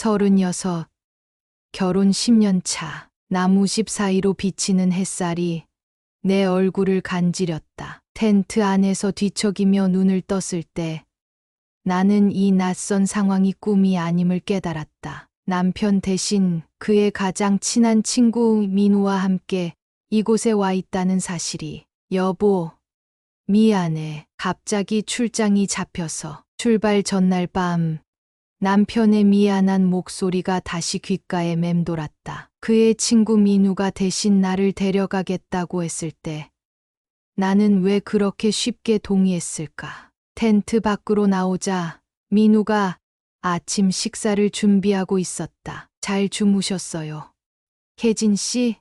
36, 결혼 10년 차. 나무집 사이로 비치는 햇살이 내 얼굴을 간지렸다. 텐트 안에서 뒤척이며 눈을 떴을 때 나는 이 낯선 상황이 꿈이 아님을 깨달았다. 남편 대신 그의 가장 친한 친구 민우와 함께 이곳에 와 있다는 사실이. 여보, 미안해. 갑자기 출장이 잡혀서. 출발 전날 밤 남편의 미안한 목소리가 다시 귓가에 맴돌았다. 그의 친구 민우가 대신 나를 데려가겠다고 했을 때 나는 왜 그렇게 쉽게 동의했을까? 텐트 밖으로 나오자 민우가 아침 식사를 준비하고 있었다. 잘 주무셨어요. 혜진 씨?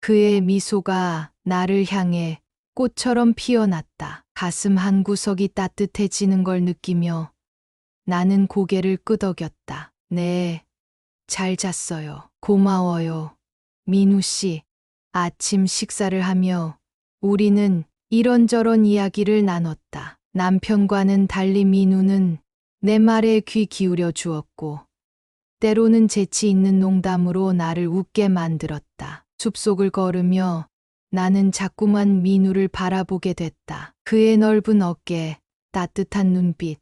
그의 미소가 나를 향해 꽃처럼 피어났다. 가슴 한구석이 따뜻해지는 걸 느끼며 나는 고개를 끄덕였다. 네, 잘 잤어요. 고마워요. 민우 씨. 아침 식사를 하며 우리는 이런저런 이야기를 나눴다. 남편과는 달리 민우는 내 말에 귀 기울여 주었고, 때로는 재치 있는 농담으로 나를 웃게 만들었다. 숲속을 걸으며 나는 자꾸만 민우를 바라보게 됐다. 그의 넓은 어깨, 따뜻한 눈빛,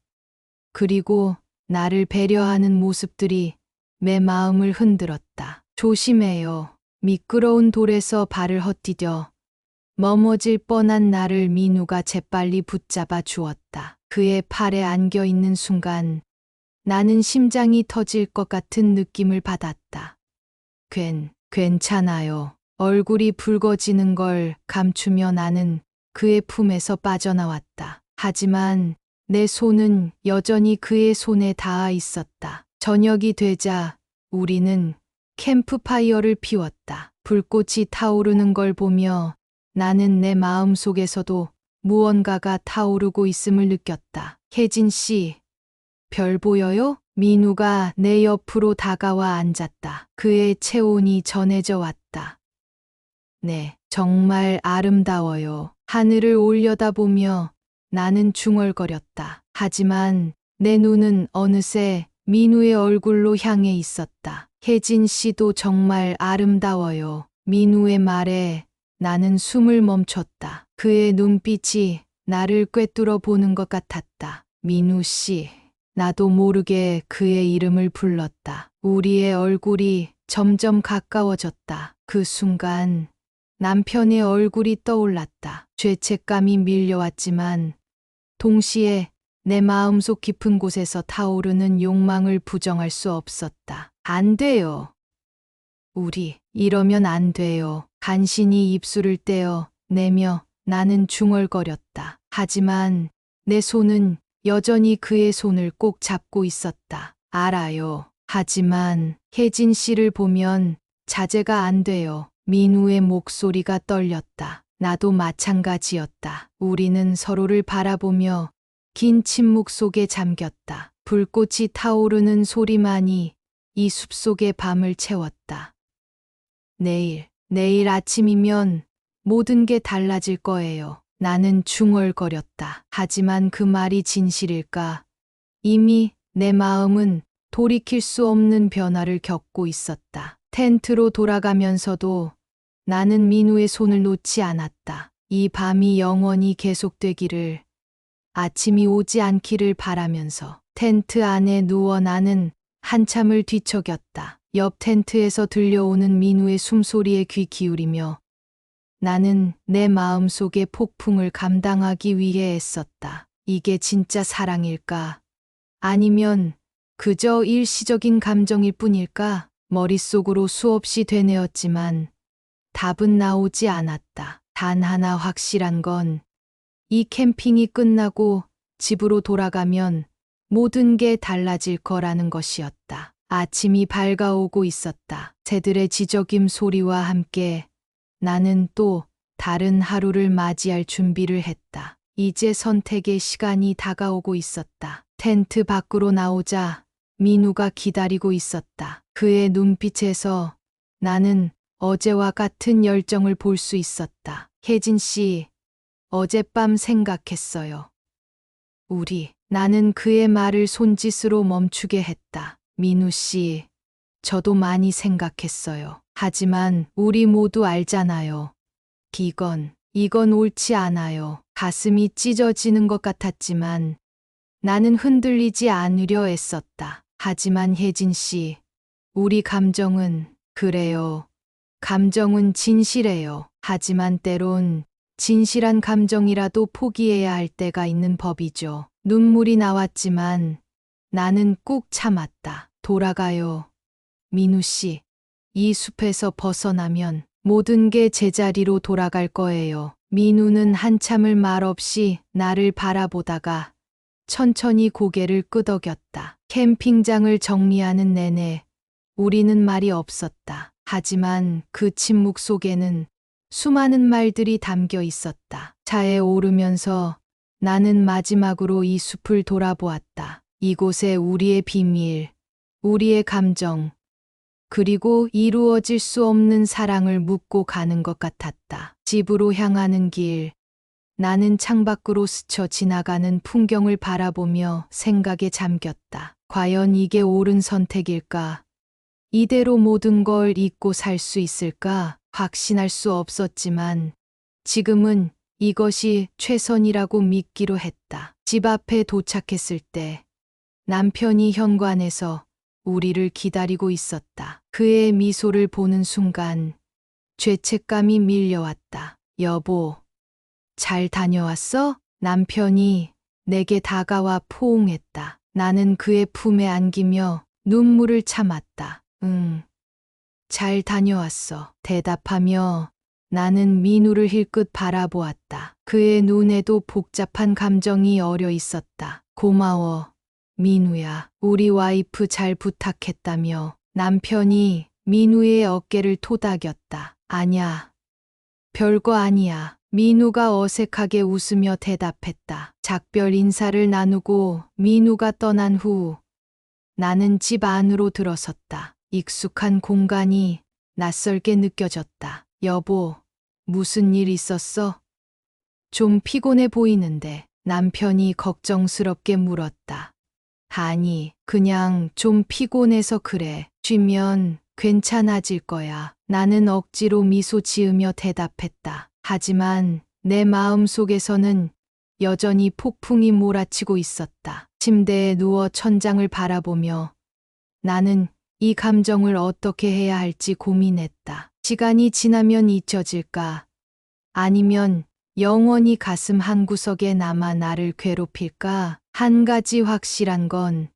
그리고 나를 배려하는 모습들이 내 마음을 흔들었다. 조심해요. 미끄러운 돌에서 발을 헛디뎌 넘어질 뻔한 나를 민우가 재빨리 붙잡아 주었다. 그의 팔에 안겨 있는 순간 나는 심장이 터질 것 같은 느낌을 받았다. 괜찮아요. 얼굴이 붉어지는 걸 감추며 나는 그의 품에서 빠져나왔다. 하지만 내 손은 여전히 그의 손에 닿아 있었다. 저녁이 되자 우리는 캠프파이어를 피웠다. 불꽃이 타오르는 걸 보며 나는 내 마음 속에서도 무언가가 타오르고 있음을 느꼈다. 혜진 씨, 별 보여요? 민우가 내 옆으로 다가와 앉았다. 그의 체온이 전해져 왔다. 네, 정말 아름다워요. 하늘을 올려다보며 나는 중얼거렸다. 하지만 내 눈은 어느새 민우의 얼굴로 향해 있었다. 혜진 씨도 정말 아름다워요. 민우의 말에 나는 숨을 멈췄다. 그의 눈빛이 나를 꿰뚫어 보는 것 같았다. 민우 씨. 나도 모르게 그의 이름을 불렀다. 우리의 얼굴이 점점 가까워졌다. 그 순간 남편의 얼굴이 떠올랐다. 죄책감이 밀려왔지만 동시에 내 마음속 깊은 곳에서 타오르는 욕망을 부정할 수 없었다. 안 돼요. 우리 이러면 안 돼요. 간신히 입술을 떼어 내며 나는 중얼거렸다. 하지만 내 손은 여전히 그의 손을 꼭 잡고 있었다. 알아요. 하지만 혜진 씨를 보면 자제가 안 돼요. 민우의 목소리가 떨렸다. 나도 마찬가지였다. 우리는 서로를 바라보며 긴 침묵 속에 잠겼다. 불꽃이 타오르는 소리만이 이 숲속의 밤을 채웠다. 내일 아침이면 모든 게 달라질 거예요. 나는 중얼거렸다. 하지만 그 말이 진실일까? 이미 내 마음은 돌이킬 수 없는 변화를 겪고 있었다. 텐트로 돌아가면서도 나는 민우의 손을 놓지 않았다. 이 밤이 영원히 계속되기를, 아침이 오지 않기를 바라면서 텐트 안에 누워 나는 한참을 뒤척였다. 옆 텐트에서 들려오는 민우의 숨소리에 귀 기울이며 나는 내 마음속의 폭풍을 감당하기 위해 애썼다. 이게 진짜 사랑일까? 아니면 그저 일시적인 감정일 뿐일까? 머릿속으로 수없이 되뇌었지만 답은 나오지 않았다. 단 하나 확실한 건 이 캠핑이 끝나고 집으로 돌아가면 모든 게 달라질 거라는 것이었다. 아침이 밝아오고 있었다. 새들의 지저귐 소리와 함께 나는 또 다른 하루를 맞이할 준비를 했다. 이제 선택의 시간이 다가오고 있었다. 텐트 밖으로 나오자 민우가 기다리고 있었다. 그의 눈빛에서 나는 어제와 같은 열정을 볼 수 있었다. 혜진 씨, 어젯밤 생각했어요. 나는 그의 말을 손짓으로 멈추게 했다. 민우 씨, 저도 많이 생각했어요. 하지만 우리 모두 알잖아요. 이건 옳지 않아요. 가슴이 찢어지는 것 같았지만 나는 흔들리지 않으려 애썼다. 하지만 혜진 씨, 우리 감정은 그래요. 감정은 진실해요. 하지만 때론 진실한 감정이라도 포기해야 할 때가 있는 법이죠. 눈물이 나왔지만 나는 꾹 참았다. 돌아가요. 민우 씨, 이 숲에서 벗어나면 모든 게 제자리로 돌아갈 거예요. 민우는 한참을 말없이 나를 바라보다가 천천히 고개를 끄덕였다. 캠핑장을 정리하는 내내 우리는 말이 없었다. 하지만 그 침묵 속에는 수많은 말들이 담겨 있었다. 차에 오르면서 나는 마지막으로 이 숲을 돌아보았다. 이곳에 우리의 비밀, 우리의 감정, 그리고 이루어질 수 없는 사랑을 묻고 가는 것 같았다. 집으로 향하는 길, 나는 창밖으로 스쳐 지나가는 풍경을 바라보며 생각에 잠겼다. 과연 이게 옳은 선택일까? 이대로 모든 걸 잊고 살 수 있을까? 확신할 수 없었지만 지금은 이것이 최선이라고 믿기로 했다. 집 앞에 도착했을 때 남편이 현관에서 우리를 기다리고 있었다. 그의 미소를 보는 순간 죄책감이 밀려왔다. 여보, 잘 다녀왔어? 남편이 내게 다가와 포옹했다. 나는 그의 품에 안기며 눈물을 참았다. 응, 잘 다녀왔어. 대답하며 나는 민우를 힐끗 바라보았다. 그의 눈에도 복잡한 감정이 어려 있었다. 고마워, 민우야. 우리 와이프 잘 부탁했다며 남편이 민우의 어깨를 토닥였다. 아냐, 별거 아니야. 민우가 어색하게 웃으며 대답했다. 작별 인사를 나누고 민우가 떠난 후 나는 집 안으로 들어섰다. 익숙한 공간이 낯설게 느껴졌다. 여보, 무슨 일 있었어? 좀 피곤해 보이는데 남편이 걱정스럽게 물었다. 아니, 그냥 좀 피곤해서 그래. 쉬면 괜찮아질 거야. 나는 억지로 미소 지으며 대답했다. 하지만 내 마음 속에서는 여전히 폭풍이 몰아치고 있었다. 침대에 누워 천장을 바라보며 나는 이 감정을 어떻게 해야 할지 고민했다. 시간이 지나면 잊혀질까? 아니면 영원히 가슴 한구석에 남아 나를 괴롭힐까? 한 가지 확실한 건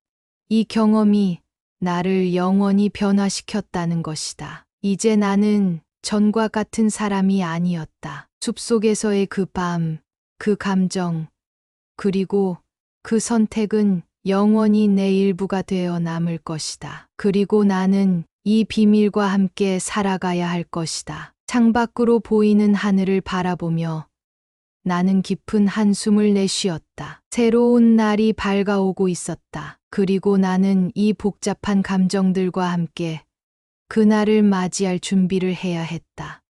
이 경험이 나를 영원히 변화시켰다는 것이다. 이제 나는 전과 같은 사람이 아니었다. 숲속에서의 그 밤, 그 감정, 그리고 그 선택은 영원히 내 일부가 되어 남을 것이다. 그리고 나는 이 비밀과 함께 살아가야 할 것이다. 창밖으로 보이는 하늘을 바라보며 나는 깊은 한숨을 내쉬었다. 새로운 날이 밝아오고 있었다. 그리고 나는 이 복잡한 감정들과 함께 그날을 맞이할 준비를 해야 했다.